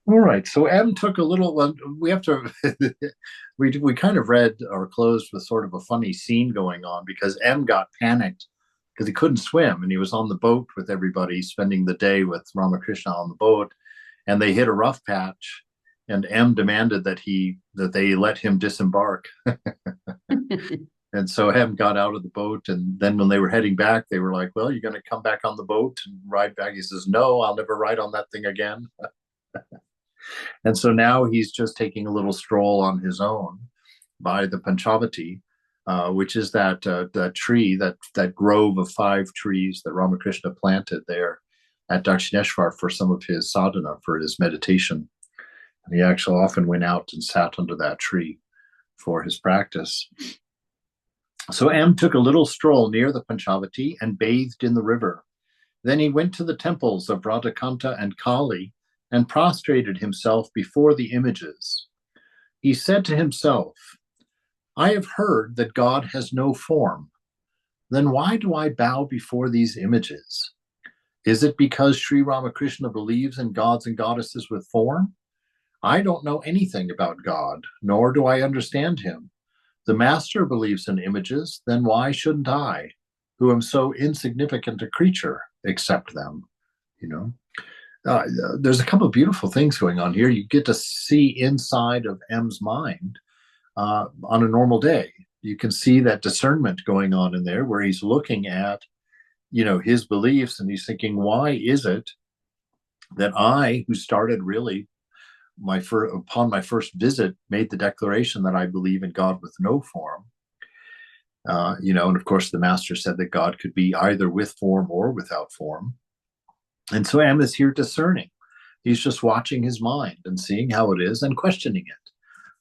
All right. So M took a little. Well, we have to. we kind of read or closed with sort of a funny scene going on because M got panicked because he couldn't swim and he was on the boat with everybody, spending the day with Ramakrishna on the boat, and they hit a rough patch, and M demanded that they let him disembark. And so M got out of the boat, and then when they were heading back, they were like, "Well, you're going to come back on the boat and ride back." He says, "No, I'll never ride on that thing again." And so now he's just taking a little stroll on his own by the Panchavati, which is that tree, that grove of five trees that Ramakrishna planted there at Dakshineshwar for some of his sadhana, for his meditation. And he actually often went out and sat under that tree for his practice. So M took a little stroll near the Panchavati and bathed in the river. Then he went to the temples of Radhakanta and Kali and prostrated himself before the images. He said to himself, I have heard that God has no form. Then why do I bow before these images? Is it because Sri Ramakrishna believes in gods and goddesses with form? I don't know anything about God, nor do I understand him. The master believes in images, then why shouldn't I, who am so insignificant a creature, accept them? You know, there's a couple of beautiful things going on here. You get to see inside of M's mind on a normal day. You can see that discernment going on in there, where he's looking at, his beliefs, and he's thinking, why is it that I, who started really upon my first visit, made the declaration that I believe in God with no form. And of course, the master said that God could be either with form or without form. And so M is here discerning. He's just watching his mind and seeing how it is and questioning it,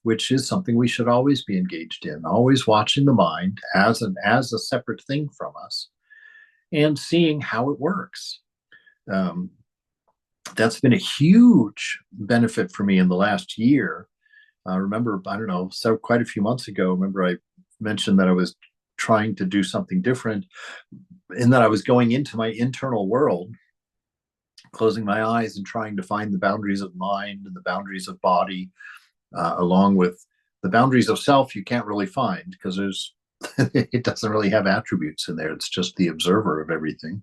which is something we should always be engaged in, always watching the mind as a separate thing from us and seeing how it works. That's been a huge benefit for me in the last year. I remember, I don't know, so quite a few months ago, remember I mentioned that I was trying to do something different, in that I was going into my internal world, closing my eyes and trying to find the boundaries of mind and the boundaries of body, along with the boundaries of self. You can't really find because it doesn't really have attributes in there. It's just the observer of everything.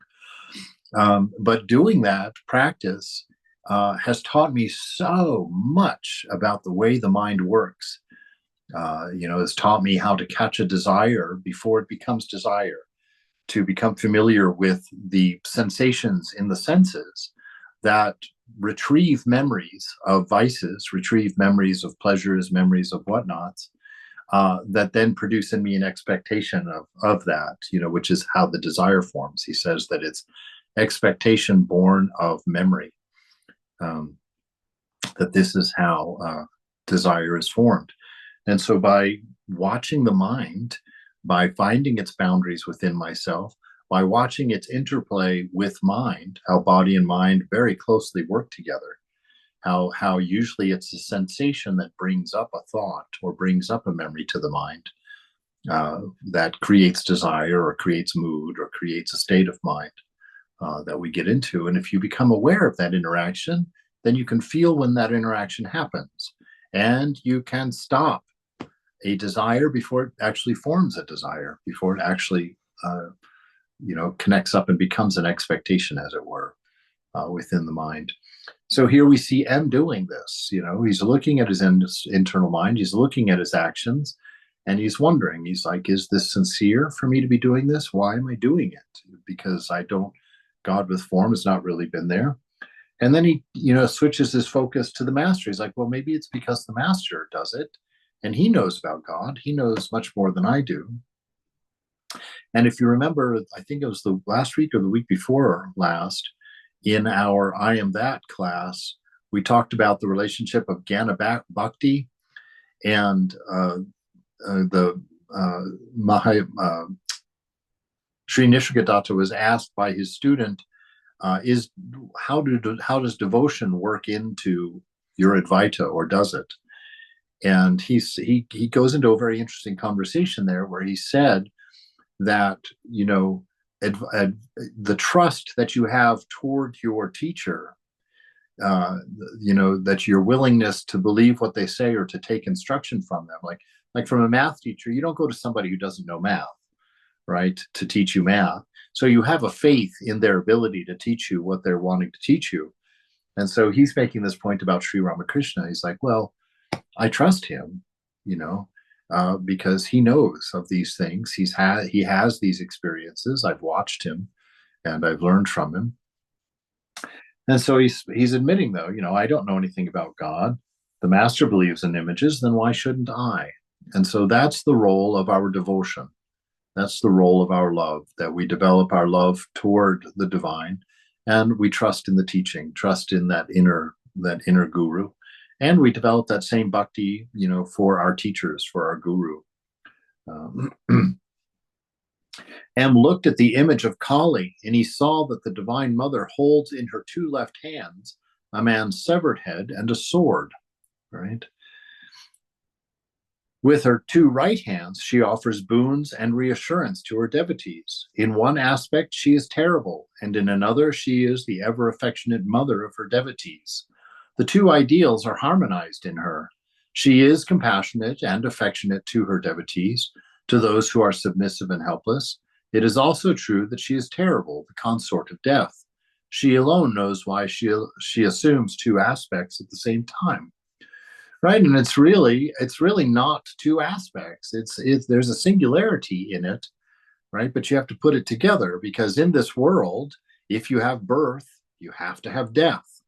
But doing that practice has taught me so much about the way the mind works. It's taught me how to catch a desire before it becomes desire, to become familiar with the sensations in the senses that retrieve memories of vices, retrieve memories of pleasures, memories of whatnots, that then produce in me an expectation of that, which is how the desire forms. He says that it's expectation born of memory, that this is how desire is formed. And so by watching the mind, by finding its boundaries within myself, by watching its interplay with mind, how body and mind very closely work together, how usually it's a sensation that brings up a thought or brings up a memory to the mind, that creates desire or creates mood or creates a state of mind that we get into. And if you become aware of that interaction, then you can feel when that interaction happens, and you can stop a desire before it actually forms a desire, before it actually connects up and becomes an expectation, as it were, within the mind. So here we see M doing this. He's looking at his internal mind, he's looking at his actions, and he's wondering, he's like, is this sincere for me to be doing this? Why am I doing it? Because God with form has not really been there. And then he, switches his focus to the master. He's like, well, maybe it's because the master does it and he knows about God. He knows much more than I do. And if you remember, I think it was the last week or the week before last, in our I Am That class, we talked about the relationship of Jnana Bhakti and the Sri Nisargadatta was asked by his student, how does devotion work into your Advaita, or does it? And he goes into a very interesting conversation there, where he said that the trust that you have toward your teacher uh, that your willingness to believe what they say or to take instruction from them, like from a math teacher, you don't go to somebody who doesn't know math, right, to teach you math. So you have a faith in their ability to teach you what they're wanting to teach you. And so he's making this point about Sri Ramakrishna. He's like, well, I trust him, you know, because he knows of these things. He has these experiences. I've watched him and I've learned from him. And so he's admitting, though, I don't know anything about God. The master believes in images, then why shouldn't I? And so that's the role of our devotion. That's the role of our love, that we develop our love toward the divine, and we trust in the teaching, trust in that inner guru, and we develop that same bhakti, for our teachers, for our guru. M looked at the image of Kali, and he saw that the Divine Mother holds in her two left hands a man's severed head and a sword, right? With her two right hands, she offers boons and reassurance to her devotees. In one aspect, she is terrible, and in another, she is the ever affectionate mother of her devotees. The two ideals are harmonized in her. She is compassionate and affectionate to her devotees, to those who are submissive and helpless. It is also true that she is terrible, the consort of death. She alone knows why she assumes two aspects at the same time. Right, and it's really not two aspects. It's there's a singularity in it, right? But you have to put it together, because in this world, if you have birth, you have to have death.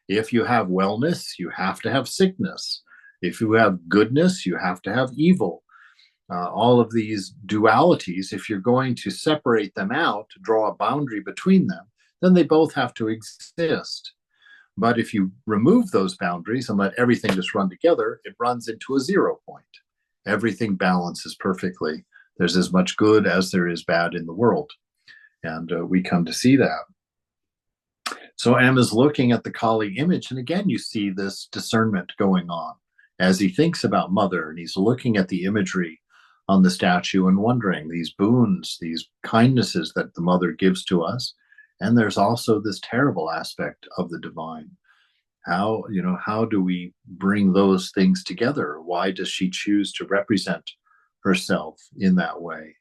If you have wellness, you have to have sickness. If you have goodness, you have to have evil. All of these dualities, if you're going to separate them out, to draw a boundary between them, then they both have to exist. But if you remove those boundaries and let everything just run together, it runs into a 0 point. Everything balances perfectly. There's as much good as there is bad in the world. And we come to see that. So M is looking at the Kali image, and again, you see this discernment going on as he thinks about Mother, and he's looking at the imagery on the statue and wondering these boons, these kindnesses that the Mother gives to us. And there's also this terrible aspect of the divine. How do we bring those things together? Why does she choose to represent herself in that way?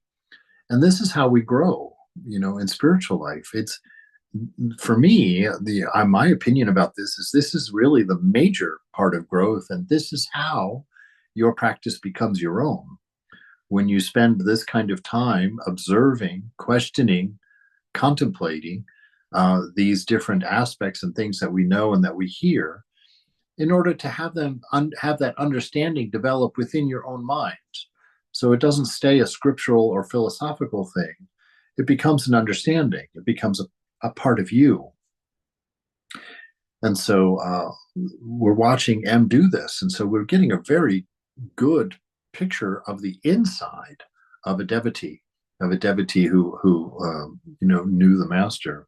And this is how we grow, in spiritual life. It's, for me, my opinion about this is really the major part of growth, and this is how your practice becomes your own. When you spend this kind of time observing, questioning, contemplating these different aspects and things that we know and that we hear, in order to have that understanding develop within your own mind. So it doesn't stay a scriptural or philosophical thing. It becomes an understanding. It becomes a part of you. And so we're watching M do this. And so we're getting a very good picture of the inside of a devotee, who knew the master.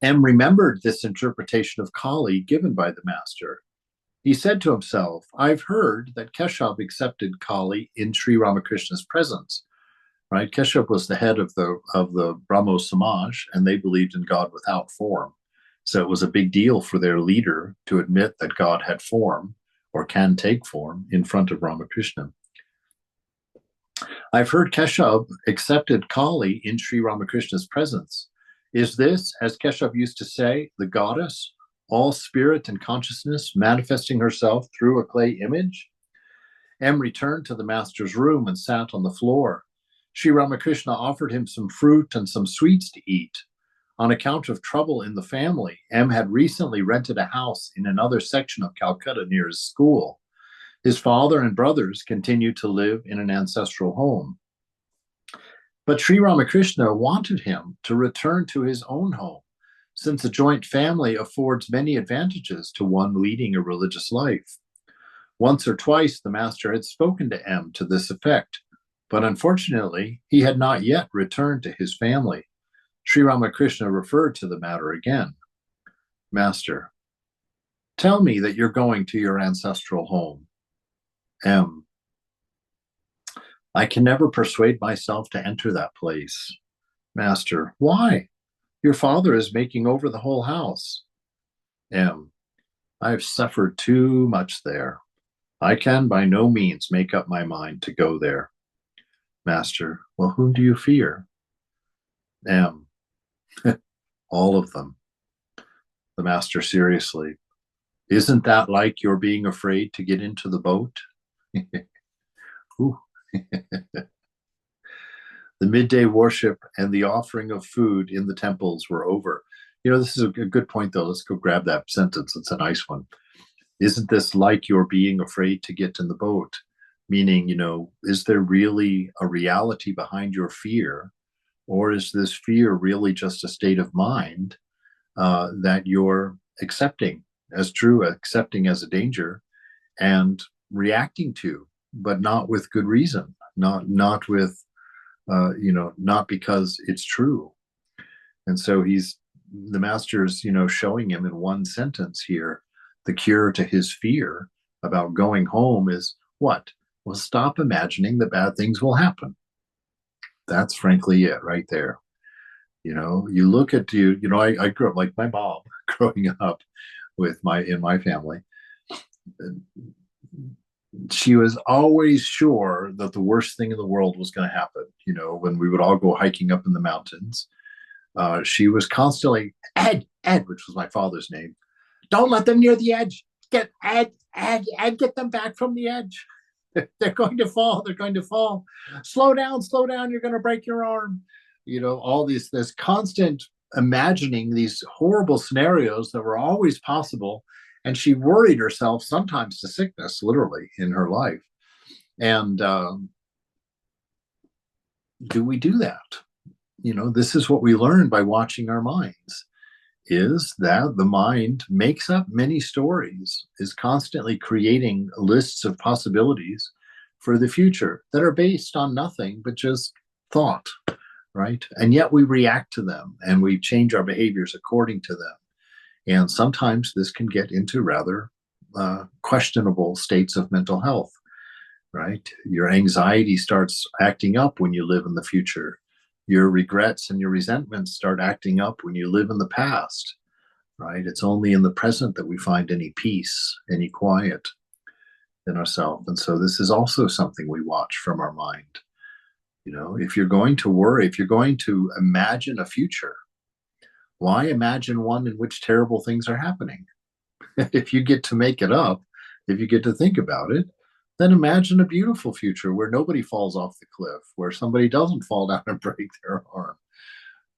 M remembered this interpretation of Kali given by the master. He said to himself, I've heard that Keshav accepted Kali in Sri Ramakrishna's presence. Right? Keshav was the head of the Brahmo Samaj, and they believed in God without form. So it was a big deal for their leader to admit that God had form, or can take form, in front of Ramakrishna. I've heard Keshav accepted Kali in Sri Ramakrishna's presence. Is this, as Keshav used to say, the goddess, all spirit and consciousness manifesting herself through a clay image? M returned to the master's room and sat on the floor. Sri Ramakrishna offered him some fruit and some sweets to eat. On account of trouble in the family, M had recently rented a house in another section of Calcutta near his school. His father and brothers continued to live in an ancestral home. But Sri Ramakrishna wanted him to return to his own home, since a joint family affords many advantages to one leading a religious life. Once or twice the master had spoken to M to this effect, but unfortunately he had not yet returned to his family. Sri Ramakrishna referred to the matter again. Master, tell me that you're going to your ancestral home. M. I can never persuade myself to enter that place. Master, why? Your father is making over the whole house. M. I have suffered too much there. I can by no means make up my mind to go there. Master. Well, whom do you fear? M. All of them. The master seriously. Isn't that like your being afraid to get into the boat? The midday worship and the offering of food in the temples were over. This is a good point, though. Let's go grab that sentence. It's a nice one. Isn't this like your being afraid to get in the boat? Meaning, is there really a reality behind your fear? Or is this fear really just a state of mind that you're accepting as true, accepting as a danger, and reacting to, but not with good reason, not with, not because it's true. And so the master's, showing him in one sentence here, the cure to his fear about going home is what? Well, stop imagining that bad things will happen. That's frankly it right there. You look at I grew up like my mom growing up in my family. She was always sure that the worst thing in the world was going to happen. When we would all go hiking up in the mountains, she was constantly, Ed, which was my father's name. Don't let them near the edge. Get Ed, get them back from the edge. They're going to fall. They're going to fall. Slow down. You're going to break your arm. All this constant imagining these horrible scenarios that were always possible. And she worried herself sometimes to sickness, literally, in her life. And do we do that? This is what we learn by watching our minds, is that the mind makes up many stories, is constantly creating lists of possibilities for the future that are based on nothing but just thought, right? And yet we react to them and we change our behaviors according to them. And sometimes this can get into rather questionable states of mental health, right? Your anxiety starts acting up when you live in the future. Your regrets and your resentments start acting up when you live in the past, right? It's only in the present that we find any peace, any quiet in ourselves. And so this is also something we watch from our mind. If you're going to worry, if you're going to imagine a future, why imagine one in which terrible things are happening? If you get to make it up, if you get to think about it, then imagine a beautiful future where nobody falls off the cliff, where somebody doesn't fall down and break their arm.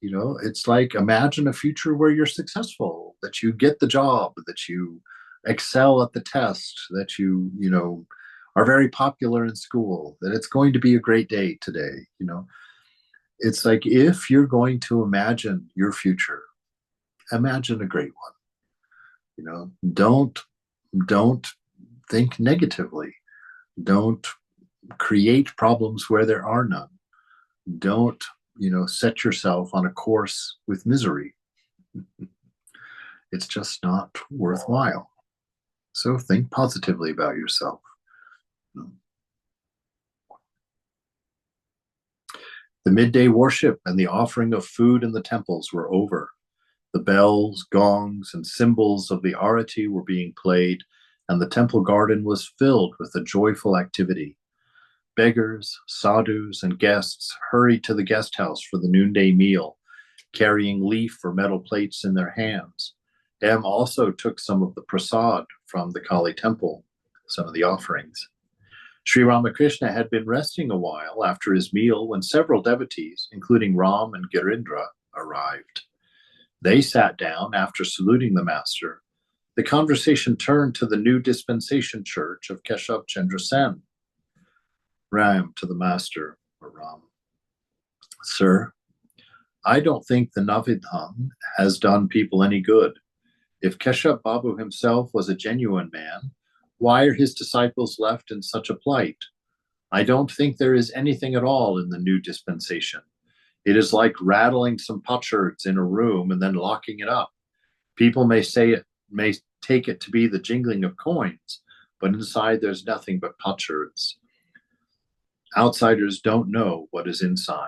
It's like, imagine a future where you're successful, that you get the job, that you excel at the test, that you are very popular in school, that it's going to be a great day today. It's like, if you're going to imagine your future, imagine a great one. Don't think negatively. Don't create problems where there are none. Don't set yourself on a course with misery. It's just not worthwhile. So think positively about yourself. The midday worship and the offering of food in the temples were over. The bells, gongs, and cymbals of the arati were being played, and the temple garden was filled with a joyful activity. Beggars, sadhus, and guests hurried to the guest house for the noonday meal, carrying leaf or metal plates in their hands. M also took some of the prasad from the Kali temple, some of the offerings. Sri Ramakrishna had been resting a while after his meal when several devotees, including Ram and Girindra, arrived. They sat down after saluting the master. The conversation turned to the new dispensation church of Keshav Chandra Sen. Ram to the master, or Ram. Sir, I don't think the Navidhan has done people any good. If Keshav Babu himself was a genuine man, why are his disciples left in such a plight? I don't think there is anything at all in the new dispensation. It is like rattling some potsherds in a room and then locking it up. People may take it to be the jingling of coins, but inside there's nothing but potsherds. Outsiders don't know what is inside.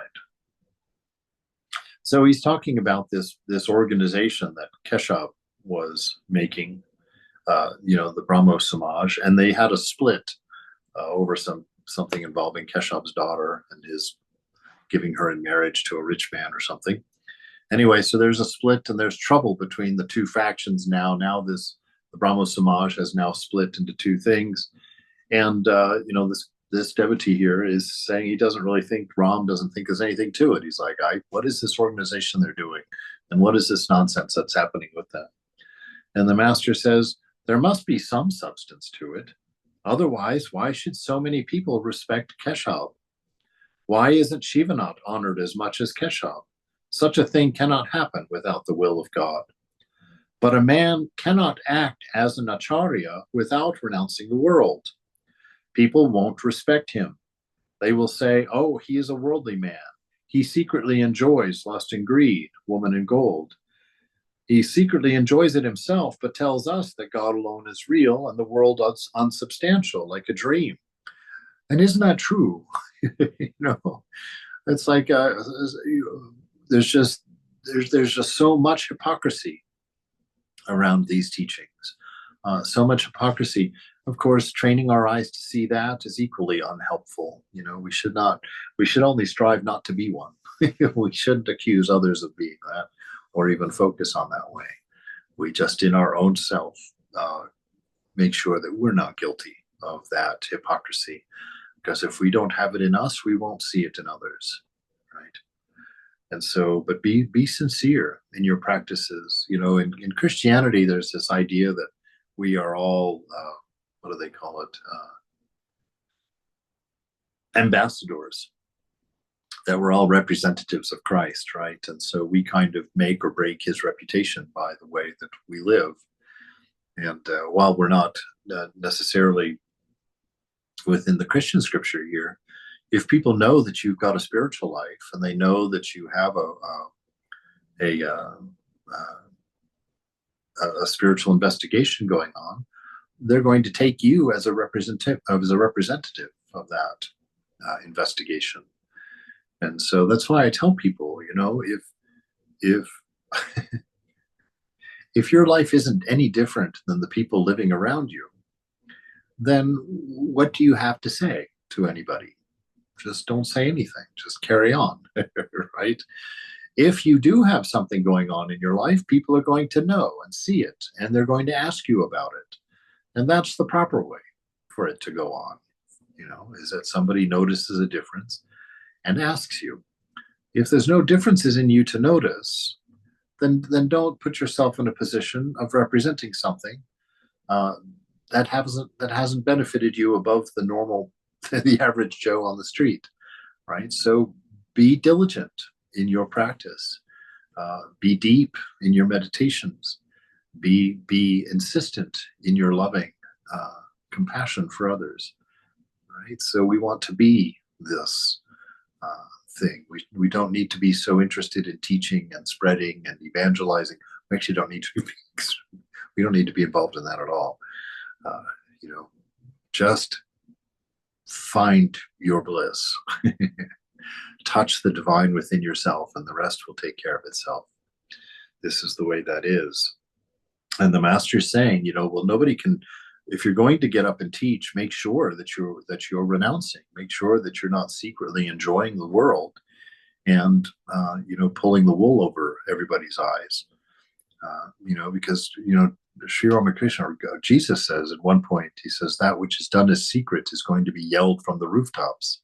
So he's talking about this organization that Keshav was making, the Brahmo Samaj, and they had a split over something involving Keshav's daughter and his giving her in marriage to a rich man or something. Anyway, so there's a split and there's trouble between the two factions now. The Brahmo Samaj has now split into two things, and this devotee here is saying he doesn't really think Ram doesn't think there's anything to it. He's like, what is this organization they're doing, and what is this nonsense that's happening with them? And the master says there must be some substance to it. Otherwise, why should so many people respect Keshav? Why isn't Shivanath honored as much as Keshav? Such a thing cannot happen without the will of God. But a man cannot act as an acharya without renouncing the world. People won't respect him. They will say, oh, he is a worldly man. He secretly enjoys lust and greed, woman and gold. He secretly enjoys it himself, but tells us that God alone is real and the world is unsubstantial, like a dream. And isn't that true? It's like there's just so much hypocrisy around these teachings. So much hypocrisy. Of course, training our eyes to see that is equally unhelpful. We should only strive not to be one. We shouldn't accuse others of being that or even focus on that way. We just in our own self make sure that we're not guilty of that hypocrisy. Because if we don't have it in us, we won't see it in others, right? And so, but be sincere in your practices. In Christianity, there's this idea that we are all, what do they call it? Ambassadors, that we're all representatives of Christ, right? And so we kind of make or break his reputation by the way that we live. And while we're not necessarily within the Christian scripture here, if people know that you've got a spiritual life and they know that you have a spiritual investigation going on, they're going to take you as a representative of that investigation. And so that's why I tell people, if if your life isn't any different than the people living around you, then what do you have to say to anybody? Just don't say anything. Just carry on, right? If you do have something going on in your life, people are going to know and see it, and they're going to ask you about it. And that's the proper way for it to go on, is that somebody notices a difference and asks you. If there's no differences in you to notice, then don't put yourself in a position of representing something that hasn't benefited you above the normal, the average Joe on the street, right? So be diligent in your practice, be deep in your meditations, be insistent in your loving compassion for others, right? So we want to be this thing. We don't need to be so interested in teaching and spreading and evangelizing. We actually don't need to be. We don't need to be involved in that at all. Just find your bliss. Touch the divine within yourself, and the rest will take care of itself. This is the way that is. And the master's saying, well, nobody can. If you're going to get up and teach, make sure that you're renouncing. Make sure that you're not secretly enjoying the world and pulling the wool over everybody's eyes. Because Sri Ramakrishna, or Jesus says at one point, he says that which is done as secret is going to be yelled from the rooftops,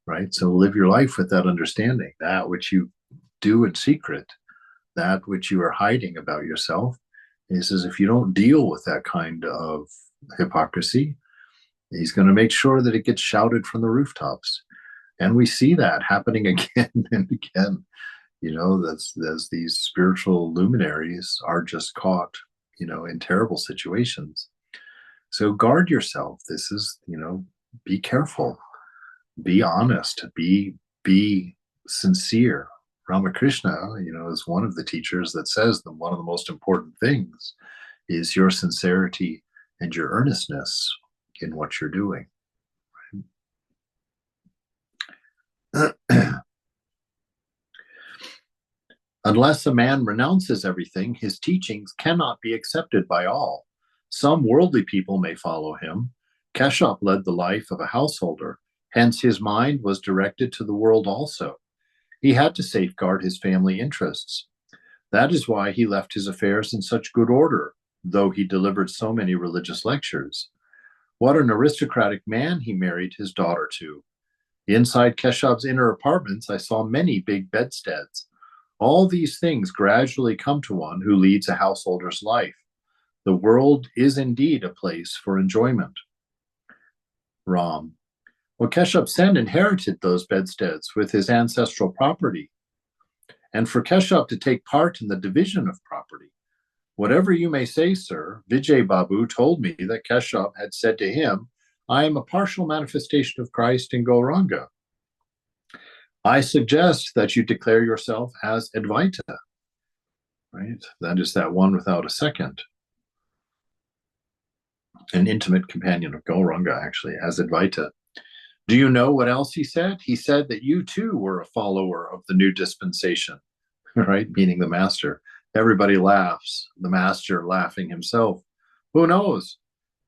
right? So live your life with that understanding. That which you do in secret, that which you are hiding about yourself. He says, if you don't deal with that kind of hypocrisy, he's going to make sure that it gets shouted from the rooftops. And we see that happening again and again. That's these spiritual luminaries are just caught, in terrible situations. So guard yourself. This is, be careful, be honest, be sincere. Ramakrishna, is one of the teachers that says that one of the most important things is your sincerity and your earnestness in what you're doing. Unless a man renounces everything, his teachings cannot be accepted by all. Some worldly people may follow him. Keshop led the life of a householder, hence his mind was directed to the world also. He had to safeguard his family interests. That is why he left his affairs in such good order, though he delivered so many religious lectures. What an aristocratic man he married his daughter to. Inside Keshop's inner apartments, I saw many big bedsteads. All these things gradually come to one who leads a householder's life. The world is indeed a place for enjoyment. Ram. Well, Keshop Sen inherited those bedsteads with his ancestral property. And for Keshop to take part in the division of property, whatever you may say, sir, Vijay Babu told me that Keshop had said to him, I am a partial manifestation of Christ in Gauranga. I suggest that you declare yourself as Advaita, right? That is that one without a second. An intimate companion of Gauranga, actually, as Advaita. Do you know what else he said? He said that you too were a follower of the new dispensation, right? Meaning the master. Everybody laughs, the master laughing himself. Who knows?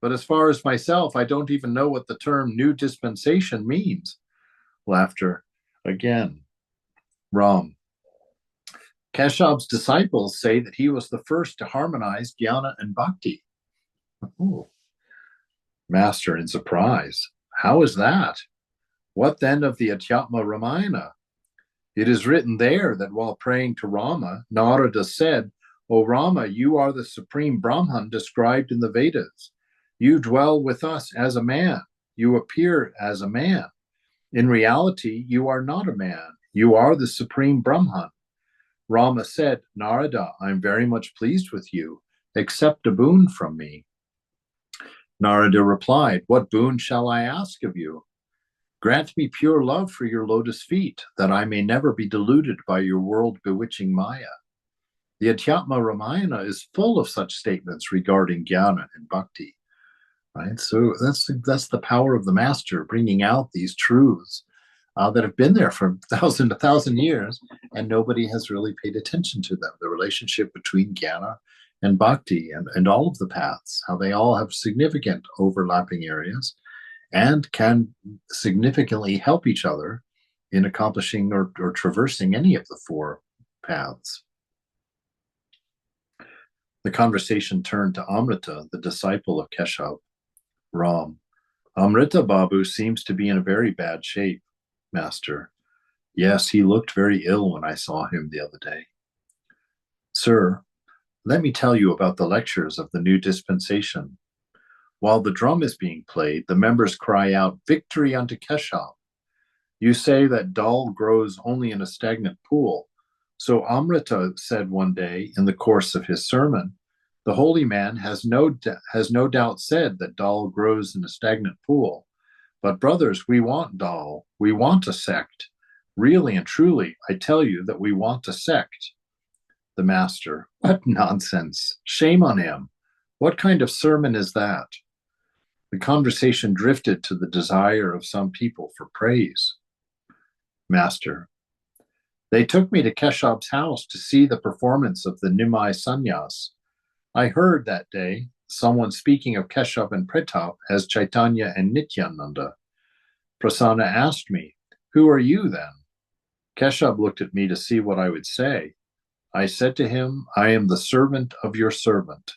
But as far as myself, I don't even know what the term new dispensation means. Laughter again. Ram. Keshop's disciples say that he was the first to harmonize jnana and bhakti. Ooh. Master in surprise. How is that? What then of the Adhyatma Ramayana? It is written there that while praying to Rama, Narada said, O Rama, you are the supreme Brahman described in the Vedas. You dwell with us as a man. You appear as a man. In reality, you are not a man. You are the supreme Brahman. Rama said, Narada, I'm very much pleased with you. Accept a boon from me. Narada replied, What boon shall I ask of you? Grant me pure love for your lotus feet, that I may never be deluded by your world-bewitching Maya. The Adhyatma Ramayana is full of such statements regarding jnana and bhakti. Right? So that's the power of the master, bringing out these truths that have been there for a thousand years, and nobody has really paid attention to them. The relationship between jnana and bhakti and all of the paths, how they all have significant overlapping areas and can significantly help each other in accomplishing or traversing any of the four paths. The conversation turned to Amrita, the disciple of Keshop. Ram. Amrita Babu seems to be in a very bad shape, Master. Yes, he looked very ill when I saw him the other day. Sir, let me tell you about the lectures of the new dispensation. While the drum is being played, the members cry out, Victory unto Keshop. You say that dal grows only in a stagnant pool. So Amrita said one day in the course of his sermon, the holy man has no doubt said that dal grows in a stagnant pool. But brothers, we want dal. We want a sect. Really and truly, I tell you that we want a sect. The master, what nonsense. Shame on him. What kind of sermon is that? The conversation drifted to the desire of some people for praise. Master, they took me to Keshop's house to see the performance of the Nimai Sannyas. I heard that day someone speaking of Keshop and Pratap as Chaitanya and Nityananda. Prasanna asked me, Who are you then? Keshop looked at me to see what I would say. I said to him, I am the servant of your servant.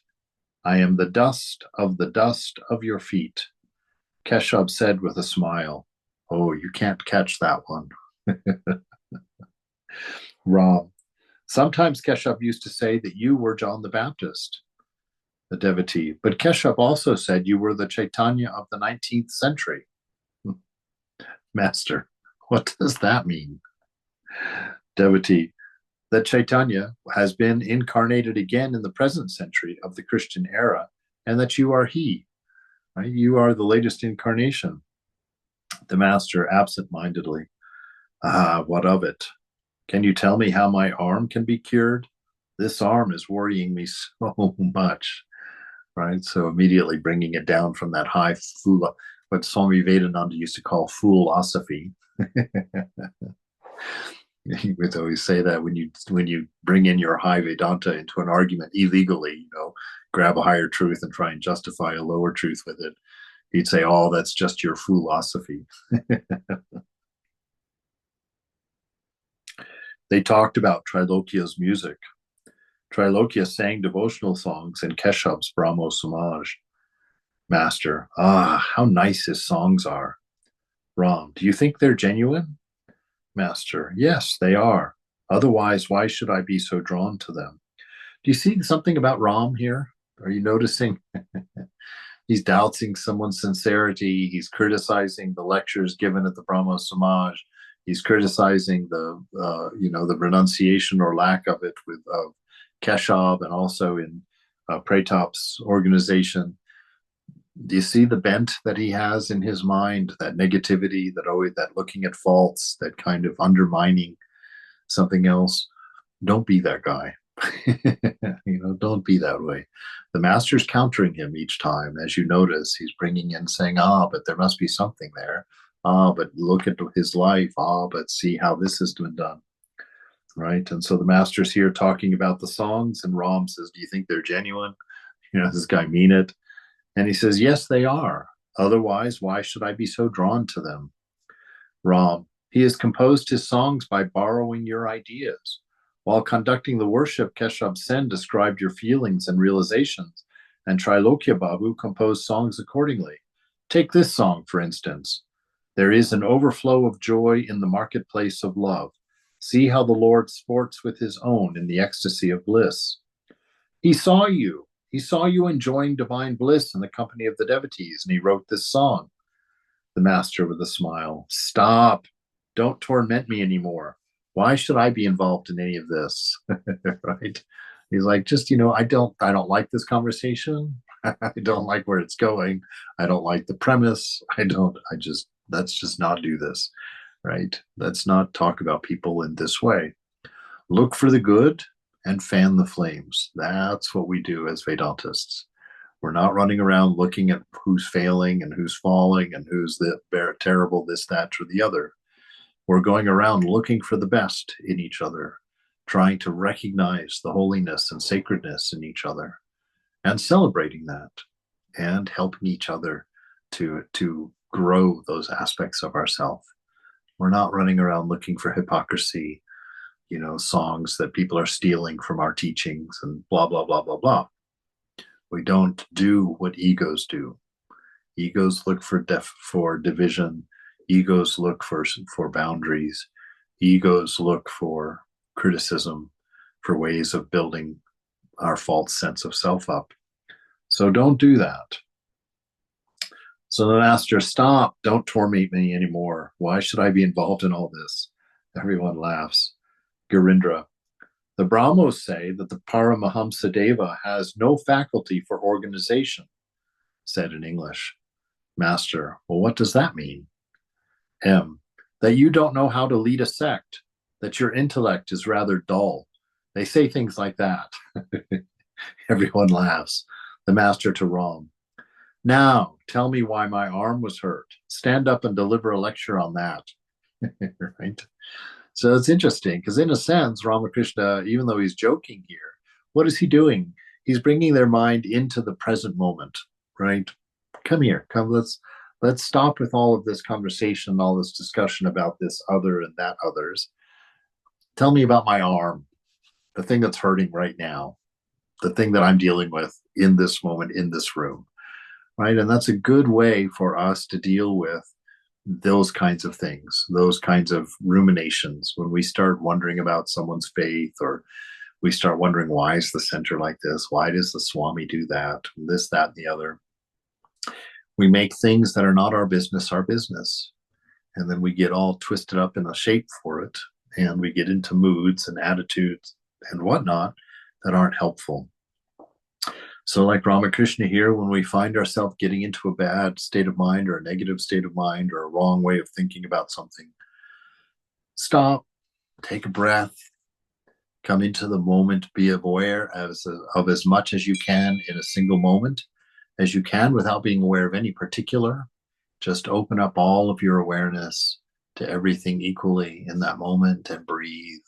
I am the dust of your feet. Keshop said with a smile, Oh, you can't catch that one. Ram. Sometimes Keshop used to say that you were John the Baptist, the devotee, but Keshop also said you were the Chaitanya of the 19th century. Master, what does that mean? Devotee, that Chaitanya has been incarnated again in the present century of the Christian era, and that you are he. Right? You are the latest incarnation. The master absent-mindedly, what of it? Can you tell me how my arm can be cured? This arm is worrying me so much, right? So immediately bringing it down from that high phula, what Swami Vedananda used to call foolosophy. He would always say that when you bring in your high Vedanta into an argument illegally, grab a higher truth and try and justify a lower truth with it, he'd say, "Oh, that's just your philosophy." They talked about Trilokya's music. Trilokya sang devotional songs in Keshav's Brahmo Samaj. Master, how nice his songs are. Ram, do you think they're genuine? Master, yes, they are. Otherwise, why should I be so drawn to them? Do you see something about Ram here? Are you noticing? He's doubting someone's sincerity. He's criticizing the lectures given at the Brahmo Samaj. He's criticizing the renunciation or lack of it with Keshav and also in Pratap's organization. Do you see the bent that he has in his mind, that negativity, that looking at faults, that kind of undermining something else? Don't be that guy. Don't be that way. The master's countering him each time. As you notice, he's bringing in saying, but there must be something there. But look at his life. But see how this has been done. Right. And so the master's here talking about the songs, and Ram says, do you think they're genuine? Does this guy mean it? And he says, yes, they are. Otherwise, why should I be so drawn to them? Ram, he has composed his songs by borrowing your ideas. While conducting the worship, Keshav Sen described your feelings and realizations, and Trilokya Babu composed songs accordingly. Take this song, for instance. There is an overflow of joy in the marketplace of love. See how the Lord sports with his own in the ecstasy of bliss. He saw you. He saw you enjoying divine bliss in the company of the devotees, and he wrote this song. The master with a smile. Stop. Don't torment me anymore. Why should I be involved in any of this? Right? He's like, I don't like this conversation. I don't like where it's going. I don't like the premise. Let's just not do this. Right? Let's not talk about people in this way. Look for the good and fan the flames. That's what we do as Vedantists. We're not running around looking at who's failing and who's falling and who's the terrible, this, that, or the other. We're going around looking for the best in each other, trying to recognize the holiness and sacredness in each other, and celebrating that, and helping each other to grow those aspects of ourselves. We're not running around looking for hypocrisy, songs that people are stealing from our teachings and blah, blah, blah, blah, blah. We don't do what egos do. Egos look for division. Egos look for boundaries. Egos look for criticism, for ways of building our false sense of self up. So don't do that. So the master, stop, don't torment me anymore. Why should I be involved in all this? Everyone laughs. Garindra, the Brahmos say that the Paramahamsa Deva has no faculty for organization, said in English. Master, well, what does that mean? M, that you don't know how to lead a sect, that your intellect is rather dull. They say things like that. Everyone laughs. The master to Ram, now tell me why my arm was hurt. Stand up and deliver a lecture on that. Right? So it's interesting because in a sense, Ramakrishna, even though he's joking here, what is he doing? He's bringing their mind into the present moment, right? Come here, let's stop with all of this conversation, all this discussion about this other and that others. Tell me about my arm, the thing that's hurting right now, the thing that I'm dealing with in this moment, in this room, right? And that's a good way for us to deal with those kinds of things, those kinds of ruminations. When we start wondering about someone's faith, or we start wondering, why is the center like this? Why does the Swami do that? This, that, and the other. We make things that are not our business. And then we get all twisted up in a shape for it. And we get into moods and attitudes and whatnot that aren't helpful. So like Ramakrishna here, when we find ourselves getting into a bad state of mind or a negative state of mind or a wrong way of thinking about something, stop, take a breath, come into the moment, be aware of as much as you can in a single moment as you can without being aware of any particular. Just open up all of your awareness to everything equally in that moment and breathe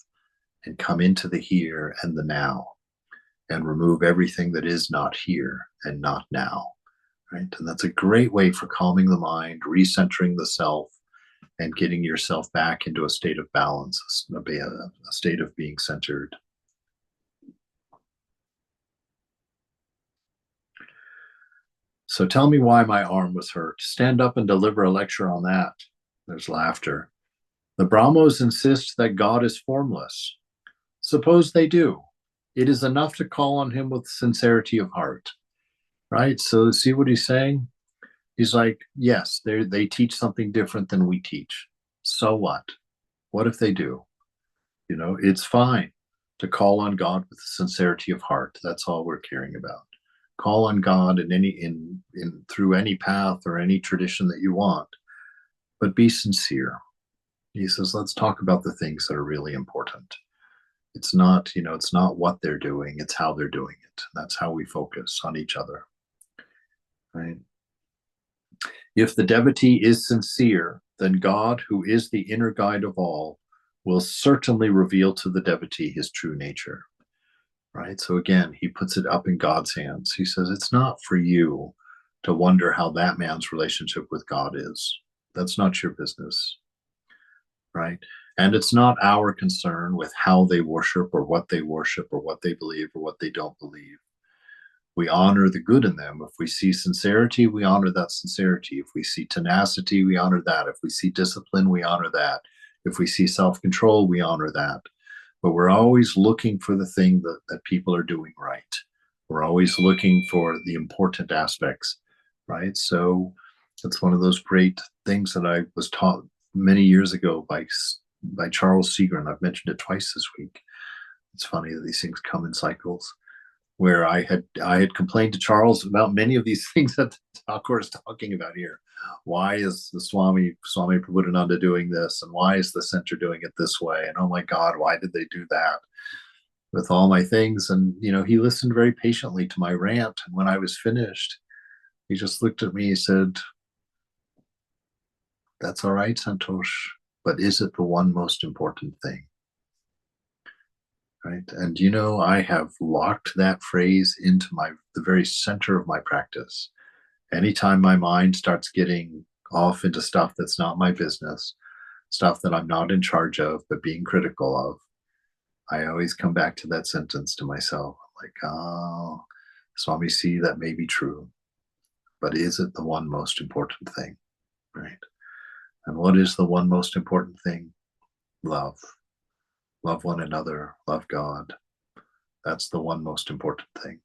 and come into the here and the now and remove everything that is not here and not now, right? And that's a great way for calming the mind, recentering the self, and getting yourself back into a state of balance, a state of being centered. So tell me why my arm was hurt. Stand up and deliver a lecture on that. There's laughter. The Brahmos insist that God is formless. Suppose they do. It is enough to call on him with sincerity of heart, right? So see what he's saying? He's like, yes, they teach something different than we teach. So what? What if they do? You know, it's fine to call on God with sincerity of heart. That's all we're caring about. Call on God in through any path or any tradition that you want, but be sincere. He says, let's talk about the things that are really important. It's not, it's not what they're doing, it's how they're doing it. That's how we focus on each other, right? If the devotee is sincere, then God, who is the inner guide of all, will certainly reveal to the devotee his true nature, right? So again, he puts it up in God's hands. He says, it's not for you to wonder how that man's relationship with God is. That's not your business, right? And it's not our concern with how they worship or what they believe or what they don't believe. We honor the good in them. If we see sincerity, we honor that sincerity. If we see tenacity, we honor that. If we see discipline, we honor that. If we see self-control, we honor that. But we're always looking for the thing that people are doing right. We're always looking for the important aspects, right? So it's one of those great things that I was taught many years ago by Charles Seagren. I've mentioned it twice this week. It's funny that these things come in cycles, where I had complained to Charles about many of these things that the Thakur is talking about here. Why is the Swami Prabhupada doing this? And why is the center doing it this way? And oh my God, why did they do that? With all my things. And, he listened very patiently to my rant. And when I was finished, he just looked at me and said, that's all right, Santosh, but is it the one most important thing? Right. And I have locked that phrase into the very center of my practice. Anytime my mind starts getting off into stuff that's not my business, stuff that I'm not in charge of, but being critical of, I always come back to that sentence to myself, like, oh, Swami, see, that may be true, but is it the one most important thing? Right. And what is the one most important thing? Love. Love one another, love God. That's the one most important thing.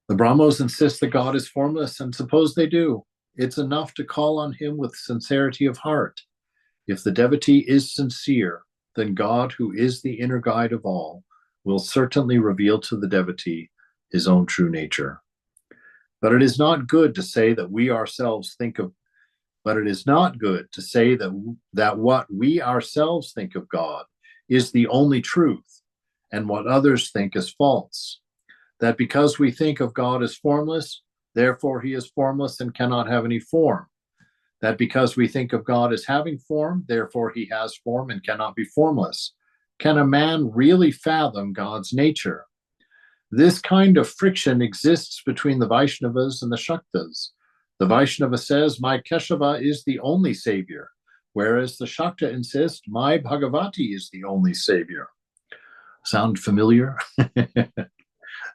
The Brahmos insist that God is formless, and suppose they do. It's enough to call on him with sincerity of heart. If the devotee is sincere, then God, who is the inner guide of all, will certainly reveal to the devotee his own true nature. But it is not good to say that we ourselves think of But it is not good to say that what we ourselves think of God is the only truth, and what others think is false. That because we think of God as formless, therefore he is formless and cannot have any form. That because we think of God as having form, therefore he has form and cannot be formless. Can a man really fathom God's nature? This kind of friction exists between the Vaishnavas and the Shaktas. The Vaishnava says, my Keshava is the only savior, whereas the Shakta insist, my Bhagavati is the only savior. Sound familiar?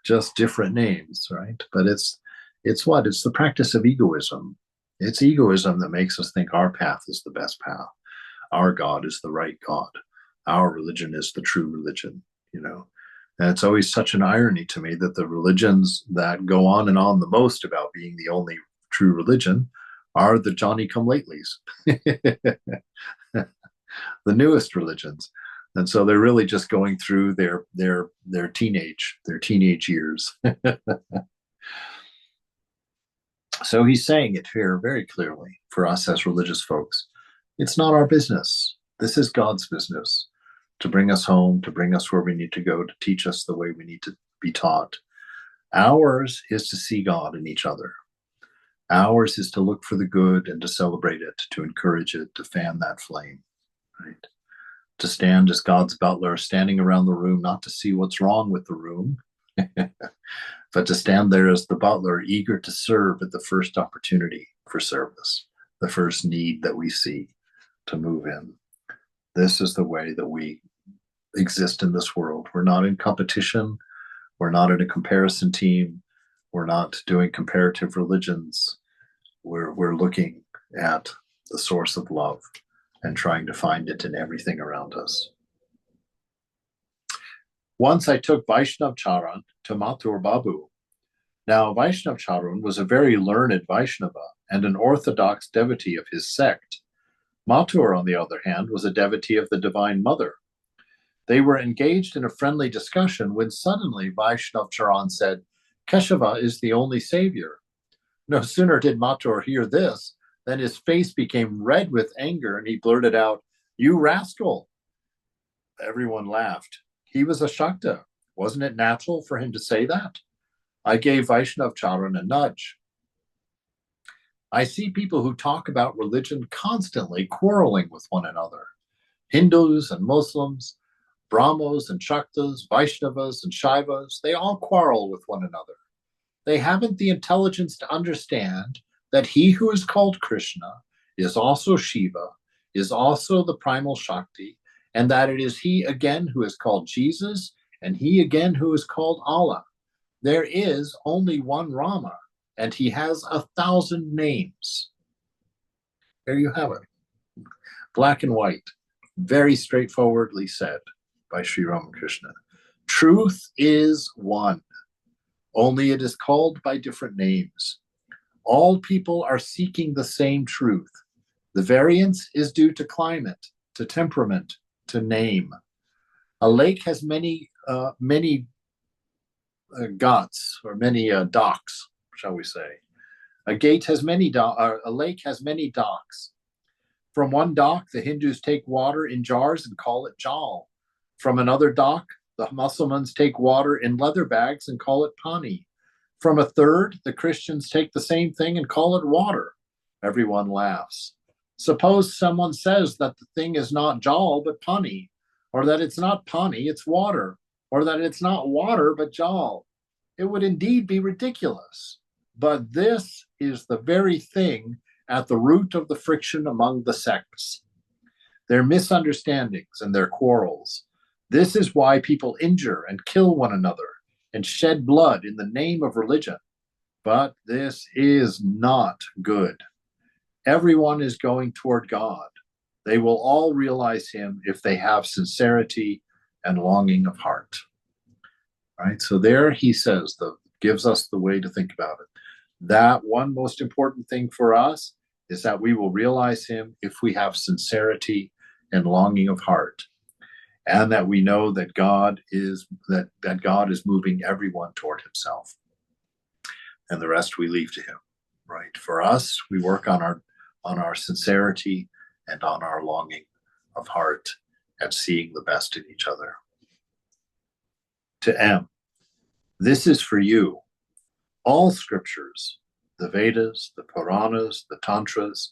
Just different names, right? But it's what? It's the practice of egoism. It's egoism that makes us think our path is the best path. Our God is the right God. Our religion is the true religion, And it's always such an irony to me that the religions that go on and on the most about being the only true religion are the Johnny-come-latelys, the newest religions. And so they're really just going through their teenage years. So he's saying it here very clearly for us as religious folks. It's not our business. This is God's business, to bring us home, to bring us where we need to go, to teach us the way we need to be taught. Ours is to see God in each other. Ours is to look for the good and to celebrate it, to encourage it, to fan that flame, right? To stand as God's butler, standing around the room, not to see what's wrong with the room, but to stand there as the butler, eager to serve at the first opportunity for service, the first need that we see to move in. This is the way that we exist in this world. We're not in competition. We're not in a comparison team. We're not doing comparative religions. We're looking at the source of love and trying to find it in everything around us. Once I took Vaishnav Charan to Mathur Babu. Now, Vaishnav Charan was a very learned Vaishnava and an orthodox devotee of his sect. Mathur, on the other hand, was a devotee of the Divine Mother. They were engaged in a friendly discussion when suddenly Vaishnav Charan said, Keshava is the only savior. No sooner did Mathur hear this than his face became red with anger and he blurted out, You rascal! Everyone laughed. He was a Shakta. Wasn't it natural for him to say that? I gave Vaishnav Charan a nudge. I see people who talk about religion constantly quarreling with one another. Hindus and Muslims, Brahmos and Shaktas, Vaishnavas and Shaivas, they all quarrel with one another. They haven't the intelligence to understand that he who is called Krishna is also Shiva, is also the primal Shakti, and that it is he again who is called Jesus, and he again who is called Allah. There is only one Rama, and he has 1,000 names. There you have it. Black and white, very straightforwardly said by Sri Ramakrishna. Truth is one, only it is called by different names. All people are seeking the same truth. The variance is due to climate, to temperament, to name. A lake has many ghats, or many docks, shall we say. A lake has many docks. From one dock, the Hindus take water in jars and call it jal. From another dock, the Muslims take water in leather bags and call it pani. From a third, the Christians take the same thing and call it water. Everyone laughs. Suppose someone says that the thing is not jal but pani, or that it's not pani, it's water, or that it's not water but jal. It would indeed be ridiculous. But this is the very thing at the root of the friction among the sects. Their misunderstandings and their quarrels. This is why people injure and kill one another and shed blood in the name of religion. But this is not good. Everyone is going toward God. They will all realize him if they have sincerity and longing of heart. Right? So there he says, gives us the way to think about it. That one most important thing for us is that we will realize him if we have sincerity and longing of heart, and that we know that God is moving everyone toward himself, and the rest we leave to him. Right? For us, we work on our sincerity and on our longing of heart and seeing the best in each other. To M, this is for you. All scriptures, the Vedas, the Puranas, the Tantras,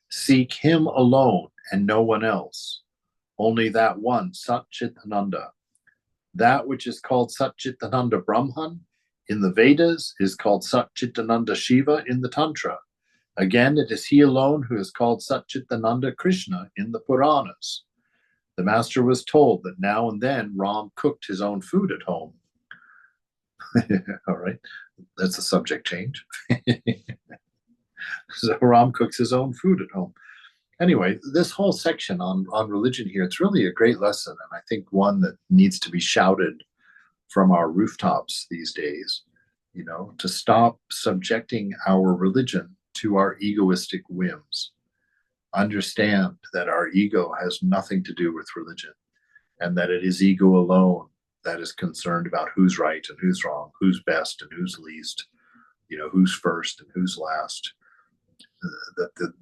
seek him alone and no one else. Only that one, Sat Chit Ananda. That which is called Sat Chit Ananda Brahman in the Vedas is called Sat Chit Ananda Shiva in the Tantra. Again, it is he alone who is called Sat Chit Ananda Krishna in the Puranas. The master was told that now and then Ram cooked his own food at home. All right, that's a subject change. So Ram cooks his own food at home. Anyway, this whole section on religion here, it's really a great lesson, and I think one that needs to be shouted from our rooftops these days, to stop subjecting our religion to our egoistic whims. Understand that our ego has nothing to do with religion, and that it is ego alone that is concerned about who's right and who's wrong, who's best and who's least, who's first and who's last. That the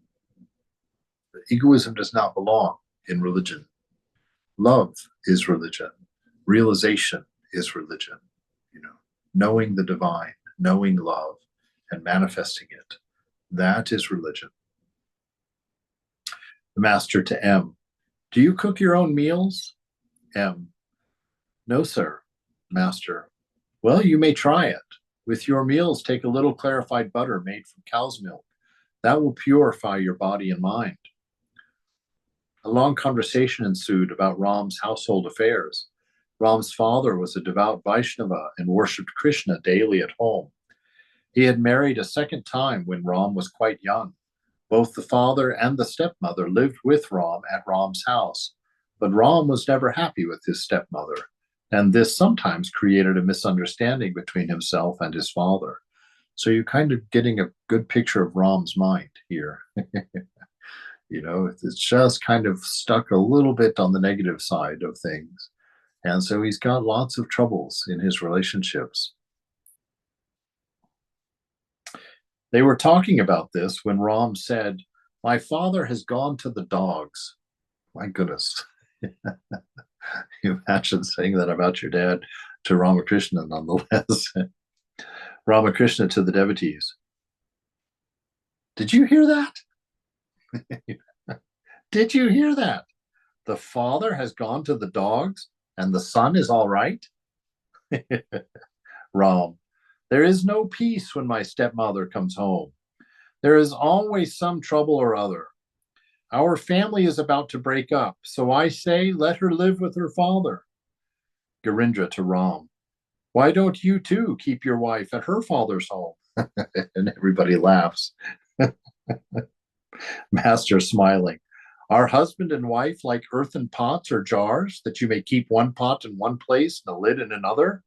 egoism does not belong in religion. Love is religion. Realization is religion. knowing the divine, knowing love, and manifesting it. That is religion. The master to M. Do you cook your own meals? M. No, sir. Master. Well, you may try it. With your meals, take a little clarified butter made from cow's milk. That will purify your body and mind. A long conversation ensued about Ram's household affairs. Ram's father was a devout Vaishnava and worshipped Krishna daily at home. He had married a second time when Ram was quite young. Both the father and the stepmother lived with Ram at Ram's house, but Ram was never happy with his stepmother, and this sometimes created a misunderstanding between himself and his father. So you're kind of getting a good picture of Ram's mind here. It's just kind of stuck a little bit on the negative side of things. And so he's got lots of troubles in his relationships. They were talking about this when Ram said, "My father has gone to the dogs." My goodness. You imagine saying that about your dad to Ramakrishna, nonetheless. Ramakrishna to the devotees. Did you hear that? Did you hear that? The father has gone to the dogs and the son is all right? Ram. There is no peace when my stepmother comes home. There is always some trouble or other. Our family is about to break up, so I say let her live with her father. Garindra to Ram. Why don't you too keep your wife at her father's home? And everybody laughs. Master smiling. Are husband and wife like earthen pots or jars that you may keep one pot in one place and a lid in another?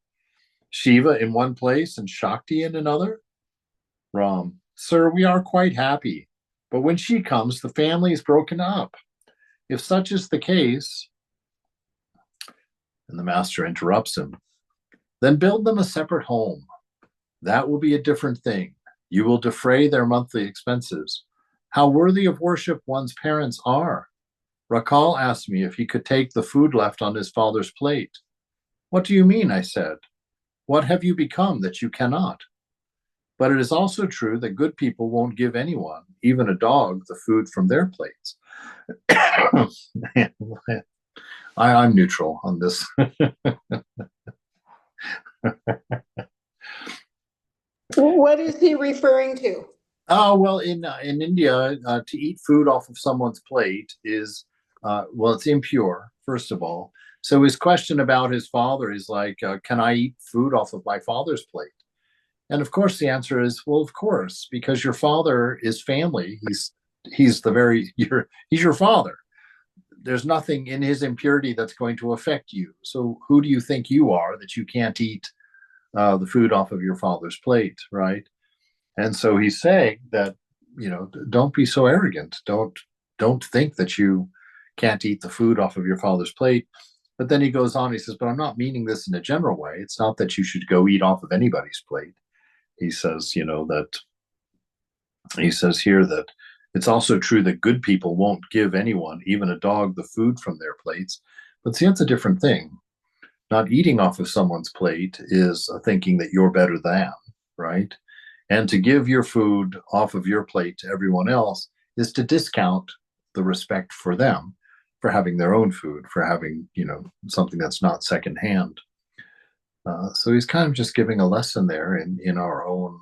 Shiva in one place and Shakti in another? Ram. Sir, we are quite happy, but when she comes, the family is broken up. If such is the case, and the master interrupts him, then build them a separate home. That will be a different thing. You will defray their monthly expenses. How worthy of worship one's parents are. Rakal asked me if he could take the food left on his father's plate. What do you mean? I said. What have you become that you cannot? But it is also true that good people won't give anyone, even a dog, the food from their plates. I'm neutral on this. What is he referring to? Oh, well, in India, to eat food off of someone's plate is, it's impure, first of all. So his question about his father is like, can I eat food off of my father's plate? And of course, the answer is, well, of course, because your father is family. He's your father. There's nothing in his impurity that's going to affect you. So who do you think you are that you can't eat the food off of your father's plate, right? And so he's saying that, don't be so arrogant. Don't think that you can't eat the food off of your father's plate. But then he goes on, he says, but I'm not meaning this in a general way. It's not that you should go eat off of anybody's plate. He says, he says here that it's also true that good people won't give anyone, even a dog, the food from their plates. But see, that's a different thing. Not eating off of someone's plate is thinking that you're better than, right? And to give your food off of your plate to everyone else is to discount the respect for them, for having their own food, for having, something that's not secondhand. So he's kind of just giving a lesson there in our own,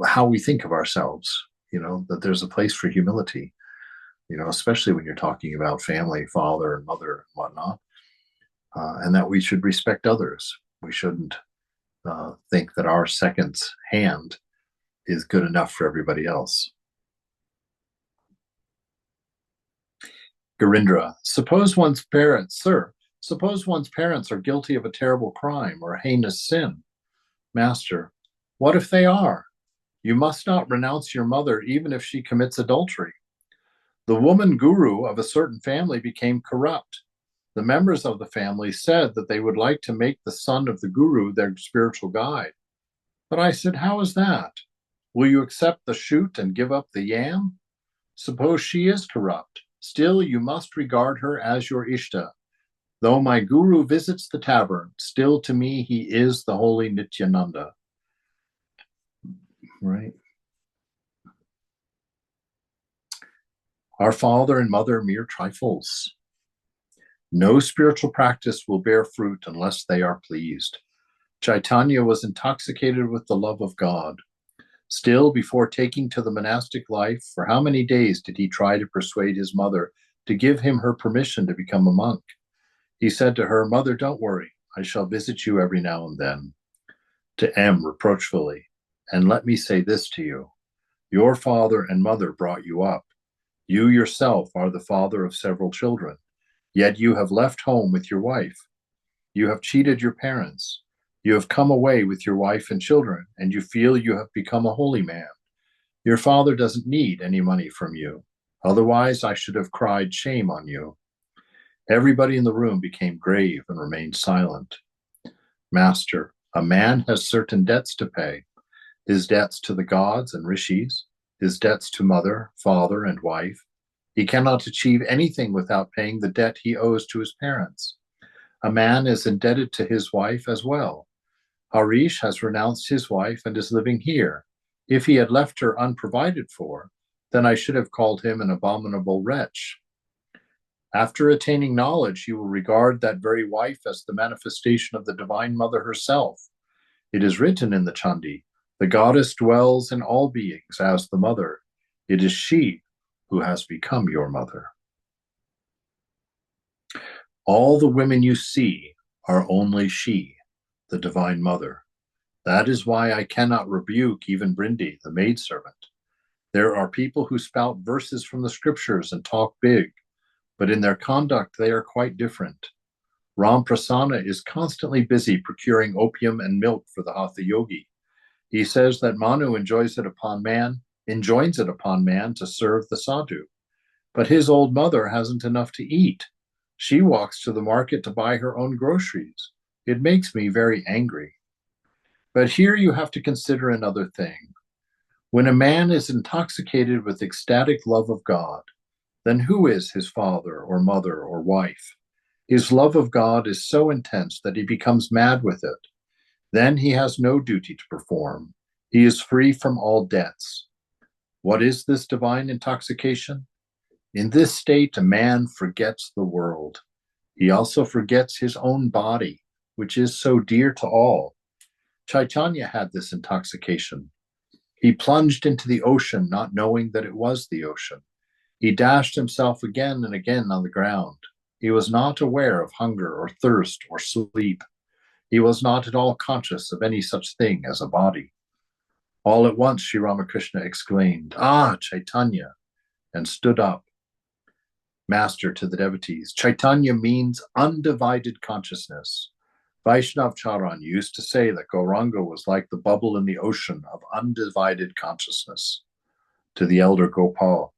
how we think of ourselves, that there's a place for humility, especially when you're talking about family, father and mother and whatnot, and that we should respect others. We shouldn't think that our second hand is good enough for everybody else. Garindra, suppose one's parents are guilty of a terrible crime or a heinous sin. Master, what if they are? You must not renounce your mother even if she commits adultery. The woman guru of a certain family became corrupt. The members of the family said that they would like to make the son of the guru their spiritual guide. But I said, how is that? Will you accept the shoot and give up the yam? Suppose she is corrupt. Still, you must regard her as your Ishta. Though my guru visits the tavern, still to me he is the holy Nityananda. Right? Our father and mother, mere trifles. No spiritual practice will bear fruit unless they are pleased. Chaitanya was intoxicated with the love of God. Still, before taking to the monastic life, for how many days did he try to persuade his mother to give him her permission to become a monk? He said to her, "Mother, don't worry. I shall visit you every now and then." To M, reproachfully, "And let me say this to you. Your father and mother brought you up. You yourself are the father of several children. Yet you have left home with your wife. You have cheated your parents. You have come away with your wife and children, and you feel you have become a holy man. Your father doesn't need any money from you. Otherwise, I should have cried shame on you." Everybody in the room became grave and remained silent. Master, a man has certain debts to pay: his debts to the gods and rishis, his debts to mother, father, and wife. He cannot achieve anything without paying the debt he owes to his parents. A man is indebted to his wife as well. Harish has renounced his wife and is living here. If he had left her unprovided for, then I should have called him an abominable wretch. After attaining knowledge, you will regard that very wife as the manifestation of the Divine Mother herself. It is written in the Chandi, "The goddess dwells in all beings as the mother. It is she who has become your mother." All the women you see are only she, the Divine Mother. That is why I cannot rebuke even Brindi, the maidservant. There are people who spout verses from the scriptures and talk big, but in their conduct they are quite different. Ram Prasanna is constantly busy procuring opium and milk for the Hatha Yogi. He says that Manu enjoins it upon man to serve the sadhu. But his old mother hasn't enough to eat. She walks to the market to buy her own groceries. It makes me very angry. But here you have to consider another thing. When a man is intoxicated with ecstatic love of God, then who is his father or mother or wife? His love of God is so intense that he becomes mad with it. Then he has no duty to perform. He is free from all debts. What is this divine intoxication? In this state, a man forgets the world. He also forgets his own body, which is so dear to all. Chaitanya had this intoxication. He plunged into the ocean, not knowing that it was the ocean. He dashed himself again and again on the ground. He was not aware of hunger or thirst or sleep. He was not at all conscious of any such thing as a body. All at once, Sri Ramakrishna exclaimed, "Ah, Chaitanya," and stood up. Master to the devotees, Chaitanya means undivided consciousness. Vaishnav Charan used to say that Gauranga was like the bubble in the ocean of undivided consciousness. To the elder Gopal,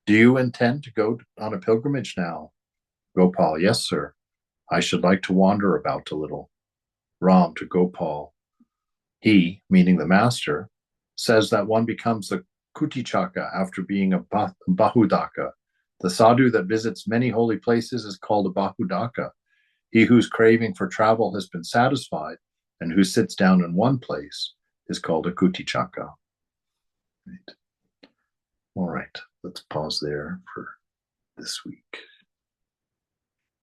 "Do you intend to go on a pilgrimage now?" Gopal, "Yes, sir. I should like to wander about a little." Ram to Gopal, "He," meaning the master, says that one becomes a Kutichaka after being a Bahudaka. The sadhu that visits many holy places is called a Bahudaka. He whose craving for travel has been satisfied and who sits down in one place is called a Kutichaka. Right. All right, let's pause there for this week.